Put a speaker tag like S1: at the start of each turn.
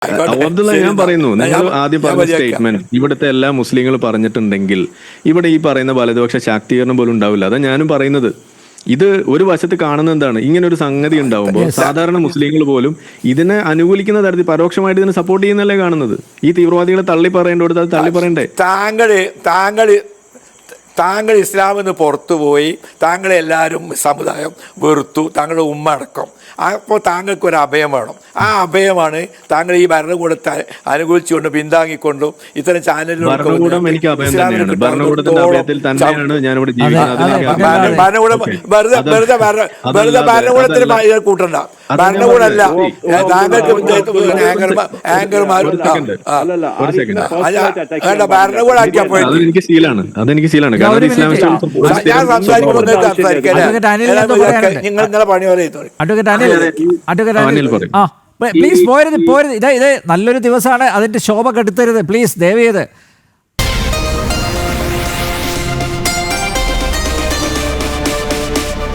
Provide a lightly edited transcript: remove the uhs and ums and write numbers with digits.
S1: അബ്ദുള്ള, ഞാൻ പറയുന്നു, നിങ്ങൾ ആദ്യം പറഞ്ഞ സ്റ്റേറ്റ്മെന്റ് ഇവിടുത്തെ എല്ലാ മുസ്ലിങ്ങൾ പറഞ്ഞിട്ടുണ്ടെങ്കിൽ ഇവിടെ ഈ പറയുന്ന വലതുപക്ഷ ശാക്തീകരണം പോലും ഉണ്ടാവില്ല. അതാ ഞാനും പറയുന്നത്. ഇത് ഒരു വശത്ത് കാണുന്ന എന്താണ്, ഇങ്ങനെ ഒരു സംഗതി ഉണ്ടാവുമ്പോൾ സാധാരണ മുസ്ലിങ്ങൾ പോലും ഇതിനെ അനുകൂലിക്കുന്ന തരത്തിൽ പരോക്ഷമായിട്ട് ഇതിനെ സപ്പോർട്ട് ചെയ്യുന്നല്ലേ കാണുന്നത്. ഈ തീവ്രവാദികളെ തള്ളി പറയേണ്ടത് അത് തള്ളി പറയണ്ടേ?
S2: താങ്കൾ ഇസ്ലാമിൽ നിന്ന് പുറത്തുപോയി, താങ്കളെ എല്ലാവരും സമുദായം വെറുത്തു, താങ്കളുടെ ഉമ്മ അടക്കം. അപ്പോൾ താങ്കൾക്കൊരു അഭയം വേണം. ആ അഭയമാണ് താങ്കൾ ഈ ഭരണകൂടത്തെ അനുകൂലിച്ചുകൊണ്ട് പിന്താങ്ങിക്കൊണ്ടും ഇത്തരം ചാനലുകൾ വെറുതെ ഭരണകൂടത്തിന് കൂട്ടണ്ട. ഭരണകൂടമല്ല, താങ്കൾക്ക് ആങ്കർമാരും ഭരണകൂടാക്കിയപ്പോൾ ഞാൻ സംസാരിക്കുമ്പോൾ നിങ്ങൾ നിങ്ങളെ പണി പോലെ
S3: പ്ലീസ് പോരുത്. ഇത് നല്ലൊരു ദിവസമാണ്, അതിന്റെ ശോഭ കെടുത്തരുത് പ്ലീസ്, ദയവ് ചെയ്ത്.